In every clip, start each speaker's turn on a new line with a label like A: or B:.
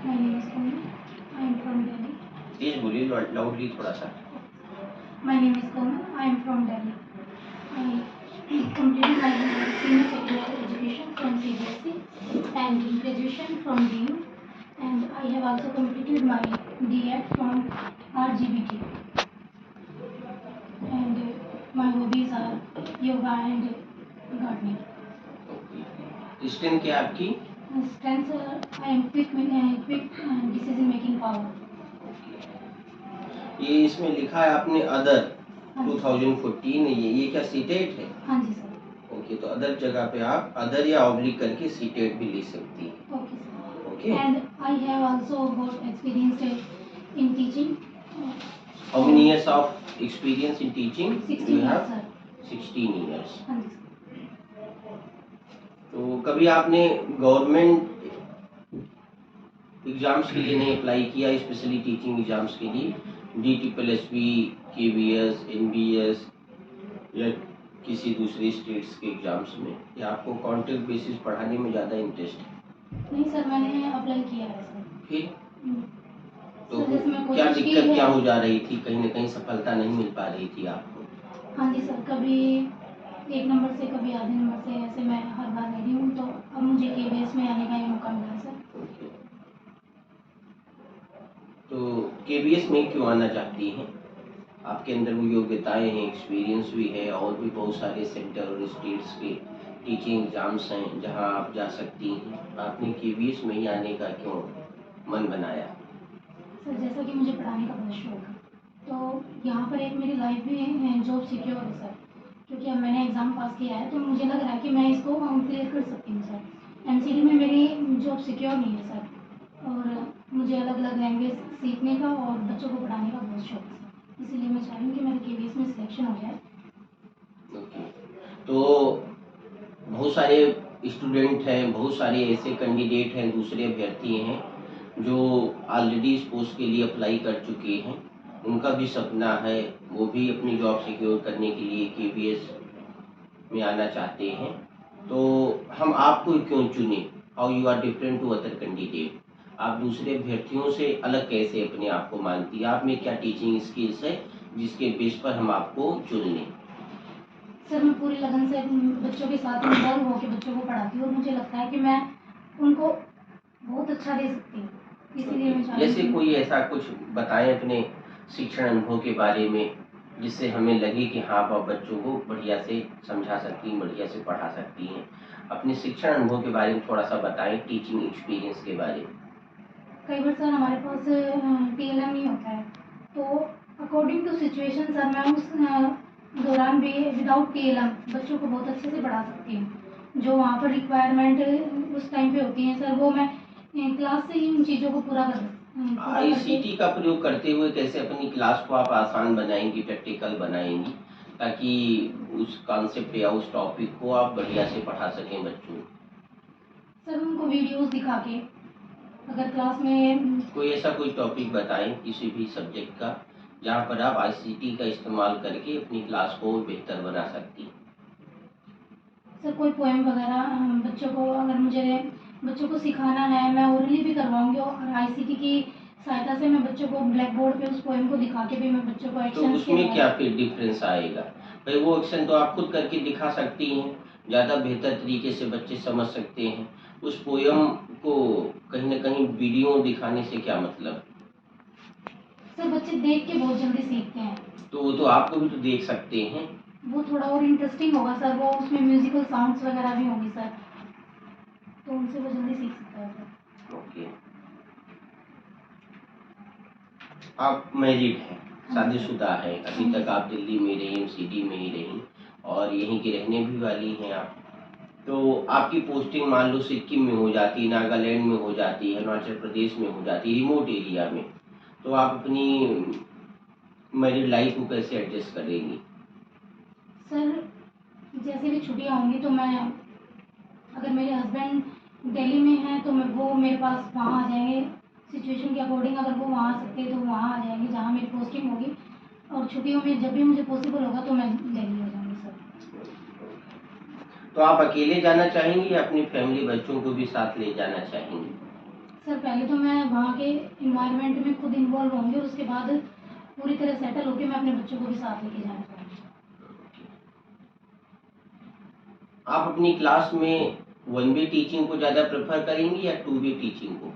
A: My name is Komal. I am from Delhi.
B: तेज बोलिए, loudly थोड़ा सा।
A: My name is Komal. I am from Delhi. I completed my senior secondary education from CBSE and graduation from DU, and I have also completed my D.Ed from RGBT. And my hobbies are yoga and gardening.
B: Strength क्या है आपकी?
A: Strengths I am quick decision making power.
B: ये इसमें लिखा है आपने other 2014, ये क्या सीटेट है?
A: हाँ जी सर।
B: ओके, तो अदर जगह पे आप अदर या ऑब्लिक करके सीटेट भी लिख सकती है।
A: Okay sir.
B: Okay.
A: And I have also got experience in teaching.
B: How many years of experience in teaching?
A: 16 years sir.
B: 16 years.
A: हाँ जी।
B: तो कभी आपने गवर्नमेंट एग्जाम्स के लिए नहीं अप्लाई किया, स्पेशली टीचिंग एग्जाम्स के लिए? DSSB, KVS, NBS या किसी दूसरे स्टेट्स के एग्जाम्स में, या आपको कॉन्ट्रैक्ट बेसिस पढ़ाने में ज़्यादा इंटरेस्ट है?
A: नहीं सर, मैंने अप्लाई किया है सर।
B: फिर तो
A: सर,
B: क्या दिक्कत क्या हो जा रही थी? कहीं ना कहीं सफलता नहीं मिल पा रही थी आपको?
A: हाँ जी सर, कभी एक नंबर से कभी आधे नंबर से, ऐसे मैं हर बार रही हूँ। तो अब मुझे KVS में आने का ही मौका मिला सर।
B: तो KVS में क्यों आना चाहती हैं? आपके अंदर वो योग्यताएं हैं, एक्सपीरियंस भी है, और भी बहुत सारे सेंटर और स्टेट्स के टीचिंग एग्जाम्स हैं जहां आप जा सकती हैं। आपने KVS में ही आने का क्यों मन बनाया?
A: सर, जैसा कि मुझे पढ़ाने का बहुत शौक है, तो यहाँ पर एक मेरी लाइफ भी है, जॉब सिक्योर है सर। क्योंकि अब मैंने एग्ज़ाम पास किया है, तो मुझे लग रहा है कि मैं इसको क्लियर कर सकती हूँ सर। MCD में मेरी जॉब सिक्योर नहीं है सर, और मुझे अलग अलग लैंग्वेज सीखने का और बच्चों को पढ़ाने का बहुत शौक है सर। इसीलिए मैं चाह रही हूँ कि मेरे KVS में सिलेक्शन हो जाए।
B: ओके, तो बहुत सारे स्टूडेंट हैं, बहुत सारे ऐसे कैंडिडेट हैं, दूसरे अभ्यर्थी हैं जो ऑलरेडी इस पोस्ट के लिए अप्लाई कर चुके हैं। उनका भी सपना है, वो भी अपनी जॉब सिक्योर करने के लिए KVS में आना चाहते हैं। तो हम आपको क्यों चुने? How you are different to other candidate? आप दूसरे अभ्यर्थियों से अलग कैसे अपने आप को मानती है? आप में क्या टीचिंग स्किल्स है जिसके बेस पर हम आपको चुन लें?
A: सर, मैं पूरी लगन से बच्चों के साथ इन्वॉल्व होकर बच्चों को पढ़ाती हूँ, और मुझे लगता है कि मैं उनको बहुत अच्छा दे सकती हूँ। इसीलिए मैं चाहती हूँ।
B: जैसे कोई ऐसा कुछ बताएं अपने शिक्षण अनुभव के बारे में, जिससे हमें लगे कि हाँ, आप बच्चों को बढ़िया से समझा सकती हैं, बढ़िया से पढ़ा सकती हैं। अपने शिक्षण अनुभव के बारे में थोड़ा सा बताएं, टीचिंग एक्सपीरियंस के बारे में।
A: कई बार सर हमारे पास TLM नहीं होता है, तो अकॉर्डिंग टू सिचुएशन सर मैं उस दौरान भी विदाउट TLM बच्चों को बहुत अच्छे से पढ़ा सकती हूँ। जो वहाँ पर रिक्वायरमेंट उस टाइम पे होती है सर, वो मैं क्लास से ही उन चीज़ों को पूरा करती हूँ।
B: ICT का प्रयोग करते हुए कैसे अपनी क्लास को आप आसान बनाएंगी, प्रैक्टिकल बनाएंगी, ताकि उस कॉन्सेप्ट या उस टॉपिक को आप बढ़िया से पढ़ा सकें बच्चों को?
A: सर, उनको वीडियोस दिखा के, अगर क्लास में
B: कोई ऐसा कोई टॉपिक बताएं किसी भी सब्जेक्ट का, जहाँ पर आप ICT का इस्तेमाल करके अपनी क्लास को बेहतर बना सकती हैं।
A: सर, कोई पोएम वगैरह बच्चों को, अगर मुझे बच्चों को सिखाना है, मैं ओरली भी करवाऊंगी, और ICT की सहायता से मैं बच्चों को ब्लैक बोर्ड पे उस पोएम को दिखा के भी मैं बच्चों को
B: तो
A: एक्शन
B: उसमें क्या फिर डिफरेंस आएगा? भाई वो एक्शन तो आप खुद करके दिखा सकती हैं, ज़्यादा बेहतर तरीके से बच्चे समझ सकते हैं। उस पोयम को कहीं ना कहीं वीडियो दिखाने से क्या मतलब?
A: सर, बच्चे देख के बहुत जल्दी सीखते हैं।
B: तो वो तो आपको भी तो देख सकते हैं।
A: वो थोड़ा और इंटरेस्टिंग होगा सर, वो उसमें म्यूजिकल साउंड्स वगैरह भी होंगे सर, तो उनसे वो जल्दी सीख सकता है सर।
B: ओके, आप मैरिड हैं, शादीशुदा है, अभी तक आप दिल्ली में रही, MCD में ही रही, और यहीं की रहने भी वाली हैं आप। तो आपकी पोस्टिंग मान लो सिक्किम में हो जाती, नागालैंड में हो जाती है, हिमाचल प्रदेश में हो जाती, रिमोट एरिया में, तो आप अपनी मैरिड लाइफ को कैसे एडजस्ट करेंगी?
A: सर, जैसे भी छुट्टियाँ होंगी तो मैं, अगर मेरे हस्बैंड दिल्ली में हैं तो वो मेरे पास वहाँ आ जाएंगे। सिचुएशन के अकॉर्डिंग अगर वो वहाँ आ सकते हैं तो वहाँ आ जाएंगे जहाँ मेरी पोस्टिंग होगी, और छुट्टियों में जब भी मुझे पॉसिबल होगा तो मैं दिल्ली हो जाऊँगी सर।
B: तो आप अकेले जाना चाहेंगी या अपनी फैमिली बच्चों को भी साथ ले जाना चाहेंगी?
A: सर, पहले तो मैं वहाँ के इन्वायरमेंट में खुद इन्वॉल्व होंगी और उसके बाद पूरी तरह सेटल होकर मैं अपने बच्चों को भी साथ लेके जाना चाहूँगी।
B: आप अपनी क्लास में 1 वे टीचिंग को ज़्यादा प्रेफर करेंगी या 2 वे टीचिंग को?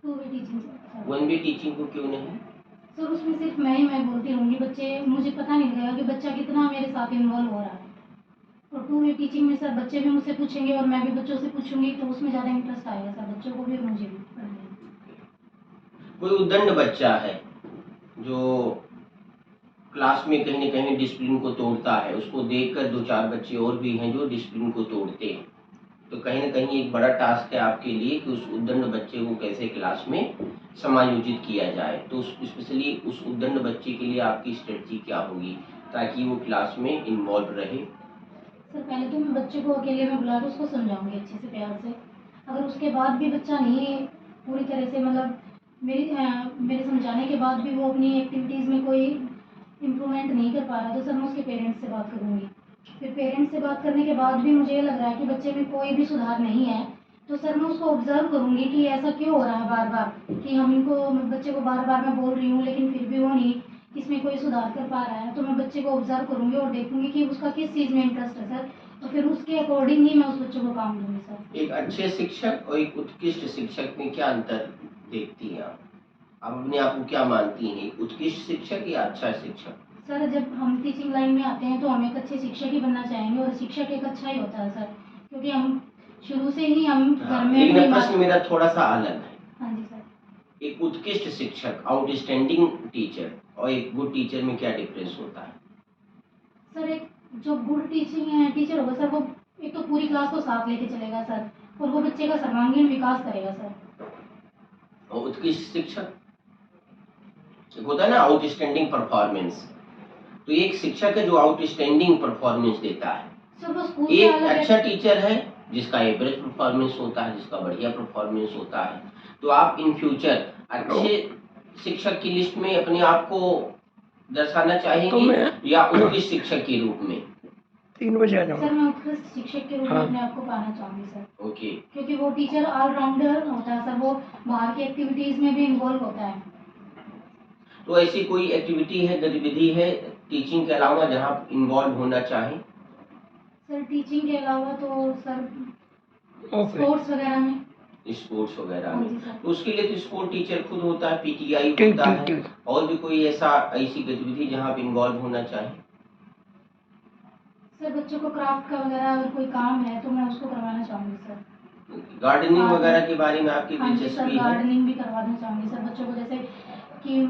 A: 2 वे टीचिंग सर।
B: 1 वे टीचिंग को क्यों नहीं?
A: सर उसमें सिर्फ मैं बोलती रहूँगी, बच्चे मुझे पता नहीं लगेगा कि बच्चा कितना मेरे साथ इन्वॉल्व हो रहा है। और 2 वे टीचिंग में सर बच्चे भी मुझसे पूछेंगे और मैं भी बच्चों से पूछूंगी, तो उसमें ज़्यादा इंटरेस्ट आएगा सर, बच्चों को भी और मुझे भी पढ़ने में।
B: कोई उद्दंड बच्चा है जो क्लास में कहीं न कहीं डिसिप्लिन को तोड़ता है, उसको देखकर 2-4 बच्चे और भी हैं जो डिसिप्लिन को तोड़ते हैं, तो कहीं न कहीं एक बड़ा टास्क है आपके लिए कि उस उद्दंड बच्चे को कैसे क्लास में समायोजित किया जाए। तो स्पेशली उस उद्दंड बच्चे के लिए आपकी स्ट्रेटजी क्या होगी ताकि वो क्लास में इन्वॉल्व रहे?
A: सर पहले तो मैं बच्चे को अकेले में बुला के उसको समझाऊंगी अच्छे से, प्यार से। अगर उसके बाद भी बच्चा नहीं पूरी तरह से मतलब मेरे समझाने के बाद भी वो अपनी एक्टिविटीज़ में कोई इम्प्रूवमेंट नहीं कर पा रहा, तो सर मैं उसके पेरेंट्स से बात करूँगी। फिर पेरेंट्स से बात करने के बाद भी मुझे लग रहा है कि बच्चे में कोई भी सुधार नहीं है, तो सर मैं उसको ऑब्जर्व करूँगी कि ऐसा क्यों हो रहा है बार बार, कि हम इनको बच्चे को बार बार मैं बोल रही हूँ लेकिन फिर भी वो नहीं इसमें कोई सुधार कर पा रहा है। तो मैं बच्चे को ऑब्जर्व करूँगी और देखूँगी कि उसका किस चीज़ में इंटरेस्ट है सर, तो फिर उसके अकॉर्डिंग ही मैं उस बच्चे को काम दूँगी सर।
B: एक अच्छे शिक्षक और एक उत्कृष्ट शिक्षक में क्या अंतर देखती हैं आप? आप अपने आप को क्या मानती हैं, उत्कृष्ट शिक्षक या अच्छा शिक्षक?
A: सर जब हम टीचिंग लाइन में आते हैं तो हम एक अच्छे शिक्षक ही बनना चाहेंगे, और शिक्षक एक अच्छा ही होता है सर, क्योंकि हम शुरू से ही हम घर में
B: लेकिन
A: अपनी
B: प्रश्न मेरा थोड़ा सा अलग है।
A: हाँ जी सर।
B: एक उत्कृष्ट शिक्षक, आउटस्टैंडिंग टीचर और एक गुड टीचर में क्या डिफरेंस होता है?
A: सर एक जो गुड टीचर होगा सर, वो एक तो पूरी क्लास को साथ लेके चलेगा सर, और वो बच्चे का सर्वांगीण विकास करेगा सर।
B: और उत्कृष्ट शिक्षक एक होता है ना आउटस्टैंडिंग परफॉर्मेंस, तो एक शिक्षक है जो आउटस्टैंडिंग परफॉर्मेंस देता है।
A: सर वो स्कूल
B: एक अच्छा टीचर है जिसका एवरेज परफॉर्मेंस होता है, जिसका बढ़िया परफॉर्मेंस होता है। तो आप इन फ्यूचर अच्छे शिक्षक की लिस्ट में अपने आप को दर्शाना चाहेंगे या उत्कृष्ट शिक्षक के रूप में?
C: 3 बजे आ जाऊंगा
A: सर मैं उत्कृष्ट शिक्षक के रूप में अपने आप को पाना चाहूंगी सर।
B: ओके।
A: क्योंकि वो टीचर ऑलराउंडर होता है सर, वो बाहर की एक्टिविटीज में भी इन्वॉल्व होता है।
B: तो ऐसी कोई एक्टिविटी है, गतिविधि है टीचिंग के अलावा जहाँ आप इन्वॉल्व होना चाहें?
A: सर टीचिंग के अलावा तो सर स्पोर्ट्स वगैरह में।
B: स्पोर्ट्स वगैरह
A: हाँ
B: में
A: जी सर।
B: तो उसके लिए तो स्पोर्ट टीचर खुद होता है, पीटीआई होता है, और भी कोई ऐसी गतिविधि जहाँ आप इन्वॉल्व होना चाहें?
A: सर बच्चों को क्राफ्ट का वगैरह अगर कोई काम है तो मैं उसको करवाना चाहूँगी सर।
B: गार्डनिंग वगैरह के बारे में आपकी
A: हाँ जी सर,
B: दिलचस्पी है?
A: गार्डनिंग भी करवाना चाहूँगी सर बच्चों को, जैसे कि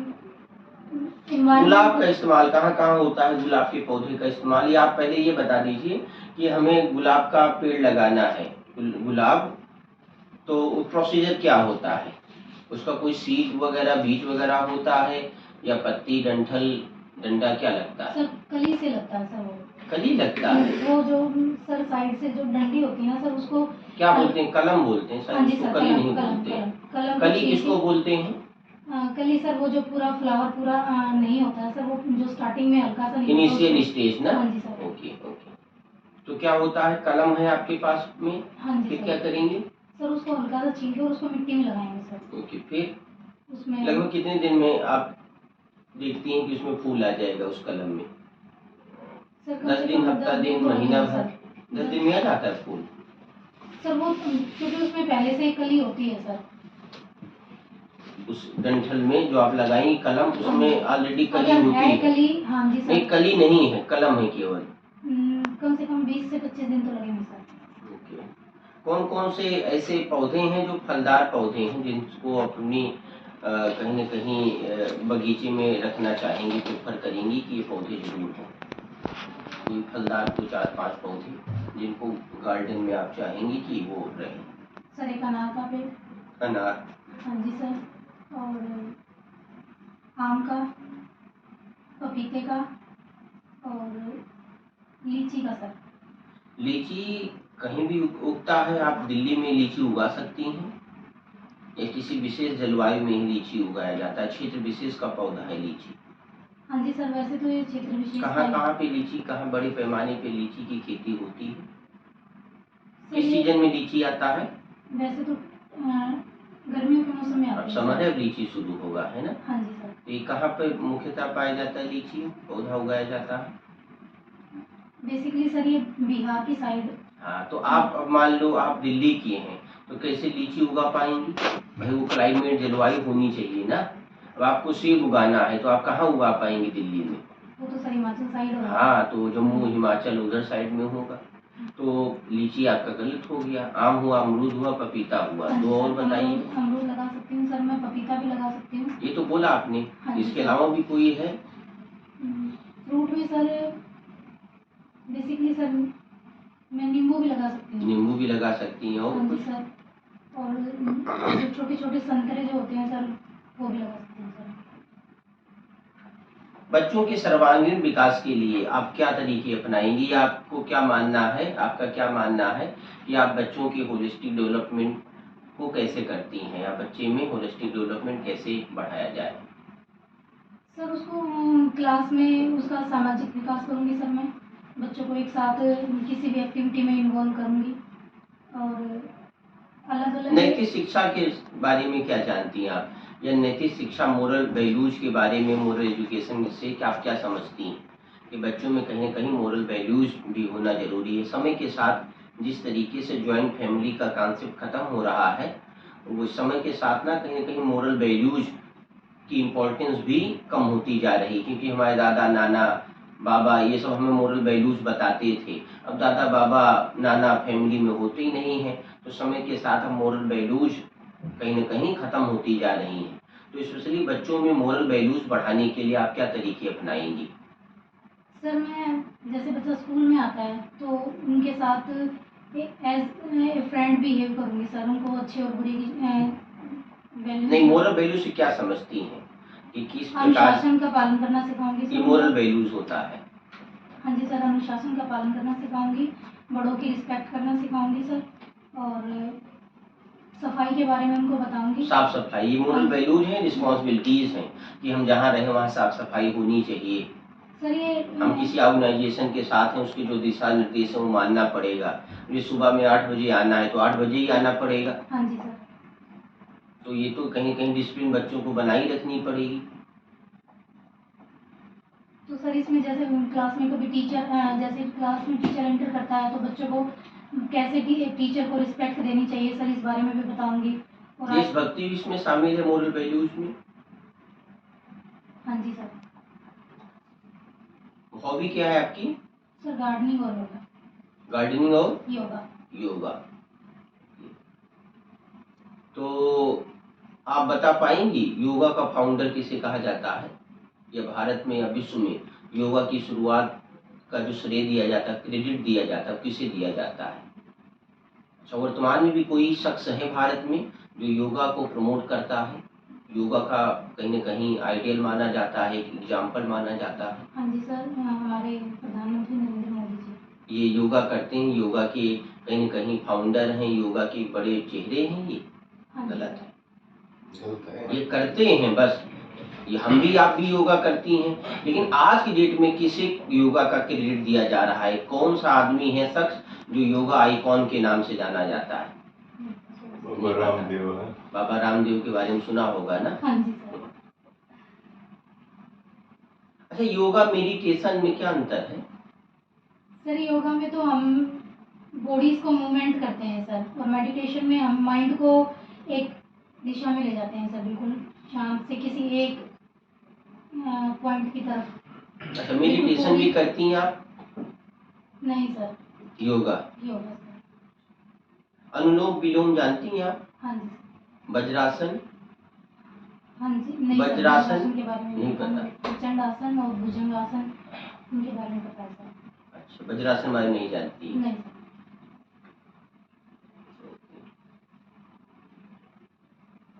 B: गुलाब का इस्तेमाल कहाँ कहाँ होता है, गुलाब के पौधे का इस्तेमाल, ये आप पहले ये बता दीजिए कि हमें गुलाब का पेड़ लगाना है, गुलाब, तो प्रोसीजर क्या होता है? उसका कोई सीड वगैरह, बीज वगैरह होता है या पत्ती, डंठल, डंडा क्या लगता है?
A: सर कली से लगता है सर, वो
B: कली लगता है।
A: वो जो सर साइड से जो डंडी होती है ना सर, उसको
B: क्या बोलते हैं? कलम बोलते हैं सर।
A: हाँ जी
B: उसको
A: सर,
B: कली नहीं
A: कलम
B: बोलते हैं।
A: कलम
B: कली किसको बोलते हैं?
A: कली सर वो जो पूरा फ्लावर पूरा नहीं होता है सर, वो जो स्टार्टिंग में हल्का सा
B: इनिशियल स्टेज ना?
A: हाँ जी सर।
B: Okay okay. तो क्या होता है, कलम है आपके पास में?
A: हाँ जी
B: फिर
A: सर।
B: क्या करेंगे?
A: सर उसको हल्का सा छील के और उसको मिट्टी में लगाएंगे सर।
B: ओके। फिर
A: उसमें
B: लगभग कितने दिन में आप देखती हैं कि उसमें फूल आ जाएगा उस कलम में?
A: सर
B: 10 दिन, हफ्ता दिन, महीना भर? 10 दिन में आ जाता है फूल?
A: सर वो क्योंकि उसमें पहले से एक कली होती है सर,
B: उस डंठल में जो आप लगाएंगी कलम, उसमें ऑलरेडी कली होती है?
A: कली हाँ जी सर।
B: नहीं, कली नहीं है, कलम है केवल।
A: कम से कम 20 से 25 दिन तो लगेंगे सर।
B: ओके। कौन कौन से ऐसे पौधे हैं जो फलदार पौधे हैं जिनको अपनी कहीं न कहीं बगीचे में रखना चाहेंगी, प्रेफर करेंगी कि ये पौधे जरूर हों? कोई फलदार 2-4-5 पौधे जिनको गार्डन में आप चाहेंगी कि वो रहें?
A: सर एक अनार का पेड़।
B: अनार?
A: हाँ जी सर। और आम का, पपीते का और लीची का सर।
B: लीची कहीं भी उगता है? आप दिल्ली में लीची उगा सकती हैं या किसी विशेष जलवायु में ही लीची उगाया जाता है? क्षेत्र विशेष का पौधा है लीची?
A: हाँ जी सर, वैसे तो ये क्षेत्र विशेष
B: कहाँ कहाँ पे लीची, कहाँ बड़े पैमाने पे लीची की खेती होती है? किस
A: ये
B: सीजन में लीची आता है?
A: वैसे तो गर्मियों के मौसम
B: अब समर है, लीची शुरू होगा, है ना?
A: हाँ जी सर।
B: तो ये कहाँ पे मुख्यतः पाया जाता है, लीची पौधा उगाया जाता है?
A: बेसिकली सर ये बिहार की साइड।
B: हाँ, तो आप अब मान लो आप दिल्ली की हैं, तो कैसे लीची उगा पाएंगी? भाई वो क्लाइमेट जलवायु होनी चाहिए ना। अब आपको सेब उगाना है तो आप कहाँ उगा पाएंगे दिल्ली में?
A: वो तो सर हिमाचल साइड होगा।
B: हाँ, तो जम्मू हिमाचल उधर साइड में होगा। तो लीची आपका गलत हो गया। आम हुआ, अमरूद हुआ, पपीता हुआ,
A: हाँ जी
B: दो और
A: सर,
B: बताइए।
A: अमरूद लगा सकती हूँ सर मैं, पपीता भी लगा सकती हूँ।
B: ये तो बोला आपने,
A: हाँ जी
B: इसके
A: सर।
B: अलावा भी कोई है?
A: फ्रूट में सर बेसिकली सर मैं नींबू भी लगा सकती हूँ।
B: नींबू भी लगा सकती हैं, और
A: हाँ जी
B: कुछ?
A: सर। और जो छोटे छोटे संतरे जो होते हैं सर, वो भी लगा सकते हैं सर।
B: बच्चों के सर्वांगीण विकास के लिए आप क्या तरीके अपनाएंगी? आपको क्या मानना है, आपका क्या मानना है कि आप बच्चों की होलिस्टिक डेवलपमेंट को कैसे करती हैं, या बच्चे में होलिस्टिक डेवलपमेंट कैसे बढ़ाया जाए?
A: सर उसको क्लास में उसका सामाजिक विकास करूँगी सर मैं। बच्चों को एक साथ किसी भी एक्टिविटी में इन्वॉल्व करूँगी, और अलग अलग
B: नैतिक शिक्षा के बारे में क्या जानती हैं आप, या नैतिक शिक्षा, मोरल वैल्यूज के बारे में, मोरल एजुकेशन से आप क्या समझती हैं कि बच्चों में कहीं न कहीं मोरल वैल्यूज भी होना जरूरी है? समय के साथ जिस तरीके से ज्वाइंट फैमिली का कॉन्सेप्ट खत्म हो रहा है, वो समय के साथ ना कहीं न कहीं मोरल वैल्यूज की इम्पोर्टेंस भी कम होती जा रही, क्योंकि हमारे दादा नाना बाबा ये सब हमें मोरल वैल्यूज बताते थे। अब दादा बाबा नाना फैमिली में होते ही नहीं है, तो समय के साथ हम मोरल वैल्यूज कहीं न कहीं खत्म होती जा रही हैं। तो स्पेशली बच्चों में मोरल वैल्यूज बढ़ाने के लिए आप क्या तरीके अपनाएंगी?
A: सर मैं जैसे बच्चा स्कूल में आता है तो उनके साथ एज ए फ्रेंड बिहेव करूँगी सर। उनको अच्छे और बुरे की
B: नहीं, मोरल वैल्यू से क्या समझती हैं कि किस प्रकार
A: अनुशासन का पालन करना सिखाऊंगी
B: ये
A: सर।
B: मोरल वैल्यूज होता है?
A: हाँ जी सर, अनुशासन का पालन करना सिखाऊंगी, बड़ों की रिस्पेक्ट करना सिखाऊंगी सर, और सफाई के बारे में उनको बताऊंगी।
B: साफ सफाई, ये मोरल वैल्यूज हैं, रिस्पॉन्सिबिलिटीज हैं कि हम जहाँ रहें वहाँ साफ सफाई होनी चाहिए।
A: सर ये
B: हम किसी ऑर्गेनाइजेशन के साथ हैं, उसके जो दिशा निर्देश है वो मानना पड़ेगा। ये सुबह में 8 बजे आना है तो 8 बजे ही आना पड़ेगा।
A: हाँ जी सर।
B: तो ये तो कहीं कहीं डिसिप्लिन बच्चों को बनाई रखनी पड़ेगी।
A: तो सर इसमें जैसे क्लास में कभी टीचर जैसे क्लास में टीचर एंटर करता है तो बच्चों को कैसे टीचर को रिस्पेक्ट देनी चाहिए सर, इस बारे में भी बताऊंगी। और
B: देशभक्ति भी इसमें शामिल है मोरल वैल्यूज में?
A: हाँ जी सर।
B: हॉबी क्या है आपकी?
A: सर गार्डनिंग और योगा।
B: गार्डनिंग और
A: योगा।
B: योगा। तो आप बता पाएंगी योगा का फाउंडर किसे कहा जाता है, या भारत में या विश्व में योगा की शुरुआत का जो श्रेय दिया जाता है, क्रेडिट दिया जाता है, किसे दिया जाता है? अच्छा, वर्तमान में भी कोई शख्स है भारत में जो योगा को प्रमोट करता है, योगा का कहीं न कहीं आइडियल माना जाता है, एक एग्जाम्पल माना जाता है?
A: हाँ जी सर, हमारे प्रधानमंत्री नरेंद्र मोदी जी।
B: ये योगा करते हैं, योगा के कहीं न कहीं फाउंडर हैं, योगा के बड़े चेहरे हैं ये?
A: हाँ जी
B: गलत
A: सर।
B: है, ये करते हैं बस। ये हम भी आप भी योगा करती हैं, लेकिन आज की डेट में किसे योगा का क्रेडिट दिया जा रहा है? कौन सा आदमी है, शख्स जो योगा आइकॉन के नाम से जाना जाता है?
C: बाबा रामदेव है।
B: बाबा रामदेव के बारे में सुना होगा ना?
A: हाँ जी सर।
B: अच्छा, योगा मेडिटेशन में क्या अंतर है?
A: सर योगा में तो हम बॉडीज को मूवमेंट करते हैं सर, और मेडिटेशन में हम माइंड को एक दिशा में ले जाते हैं सर, बिल्कुल शांत से किसी एक पॉइंट की तरफ।
B: अच्छा, मेडिटेशन भी करती हैं आप?
A: नहीं सर।
B: Yoga
A: yoga sir.
B: अनुलोम विलोम जानती हैं आप?
A: हाँ जी सर।
B: वज्रासन?
A: हाँ जी नहीं सर,
B: वज्रासन
A: के बारे में
B: नहीं पता?
A: प्रचंड आसन और भुजंगासन उनके बारे में पता है सर।
B: अच्छा, वज्रासन बारे नहीं जानती?
A: नहीं सर।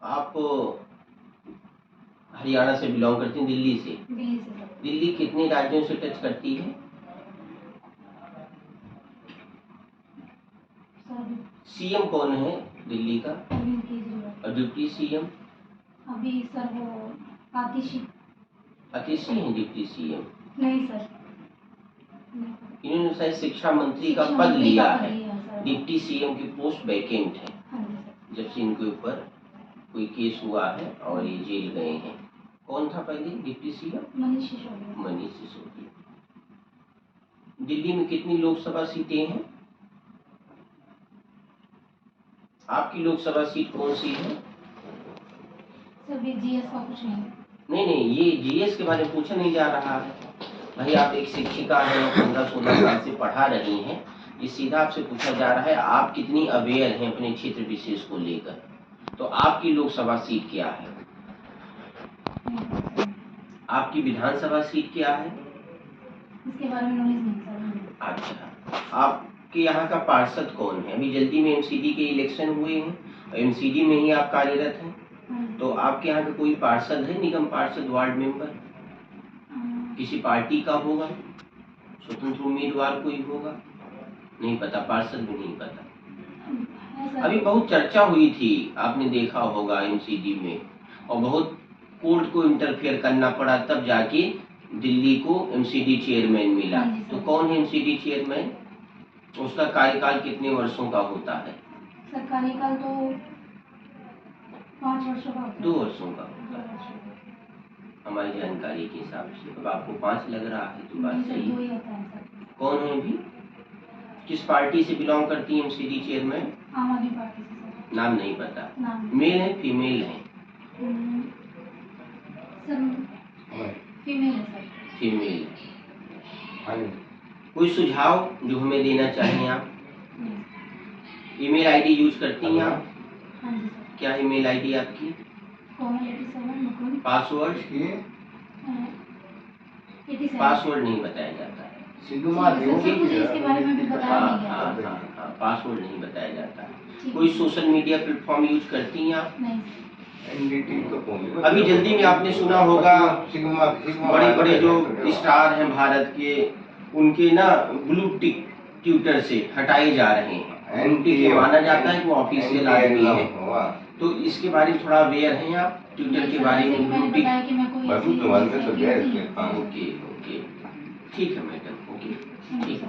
B: आप हरियाणा से बिलोंग करती हैं, दिल्ली से?
A: दिल्ली से सर।
B: दिल्ली कितने राज्यों से टच करती है?
A: सर
B: सीएम कौन है दिल्ली का,
A: अरविंद केजरीवाल।
B: और डिप्टी सीएम?
A: अभी सर वो आतिशी।
B: आतिशी हैं डिप्टी सीएम?
A: नहीं सर।
B: इन्होंने शायद शिक्षा मंत्री का
A: शिक्षा
B: पद
A: मंत्री
B: लिया
A: का पद
B: है।
A: लिया सर।
B: डिप्टी सीएम की पोस्ट वैकेंट है
A: हाँ जी सर।
B: जब से इनके ऊपर कोई केस हुआ है और ये जेल गए हैं। कौन था पहले डिप्टी सीएम?
A: मनीष सिसोदिया।
B: मनीष सिसोदिया। दिल्ली में कितनी लोकसभा सीटें हैं? आपकी लोकसभा सीट कौन सी है?
A: सर ये जीएस का कुछ नहीं।
B: नहीं, ये जीएस के बारे में पूछा नहीं जा रहा है भाई। आप एक शिक्षिका हैं, 15-16 साल से पढ़ा रही हैं। ये सीधा आपसे पूछा जा रहा है आप कितनी अवेयर हैं अपने क्षेत्र विशेष को लेकर। तो आपकी लोकसभा सीट क्या है? आपकी विधानसभा सीट क्या है?
A: इसके बारे में नॉलेज नहीं सर।
B: अच्छा, आपके यहाँ का पार्षद कौन है? अभी जल्दी में एमसीडी के इलेक्शन हुए हैं और एमसीडी में ही आप कार्यरत हैं। तो आपके यहाँ का कोई पार्षद है, निगम पार्षद, वार्ड मेंबर? किसी पार्टी का होगा, स्वतंत्र उम्मीदवार कोई होगा? नहीं पता, पार्षद भी नहीं पता। अभी बहुत चर्चा हुई थी, आपने देखा होगा एमसीडी में, और बहुत कोर्ट को इंटरफेयर करना पड़ा तब जाके दिल्ली को एमसीडी चेयरमैन मिला। तो कौन है एमसीडी चेयरमैन? उसका कार्यकाल कितने वर्षों का होता है?
A: सर कार्यकाल तो 5 वर्षों का होता है।
B: 2 वर्षों का होता है हमारी जानकारी के हिसाब से। अब आपको 5 लग रहा है तो बात सही है। कौन है अभी? किस पार्टी से बिलोंग करती है एमसीडी चेयरमैन?
A: आम आदमी पार्टी से सर।
B: नाम नहीं पता।
A: नाम
B: मेल है फीमेल है?
A: सर फीमेल है सर।
B: फीमेल। कोई सुझाव जो हमें देना चाहें आप? ईमेल आईडी यूज करती हैं आप?
A: हाँ जी सर।
B: क्या ईमेल आईडी आपकी?
A: कोमल 87 मुकुंद।
B: पासवर्ड?
A: 87।
B: पासवर्ड नहीं बताया जाता है।
A: सर मुझे इसके बारे में भी बताया नहीं गया।
B: हाँ, पासवर्ड नहीं बताया जाता है। कोई सोशल मीडिया प्लेटफॉर्म यूज करती हैं आप?
A: नहीं।
B: अभी जल्दी में आपने सुना होगा बड़े बड़े जो स्टार हैं भारत के, उनके ना ब्लू टिक ट्विटर से हटाए जा रहे हैं। ब्लू टिक ये माना जाता है कि वो ऑफिशियल आदमी है। तो इसके बारे में थोड़ा अवेयर हैं आप ट्विटर के बारे में? Blue tick. ओके, ठीक है मैडम, ओके, ठीक है।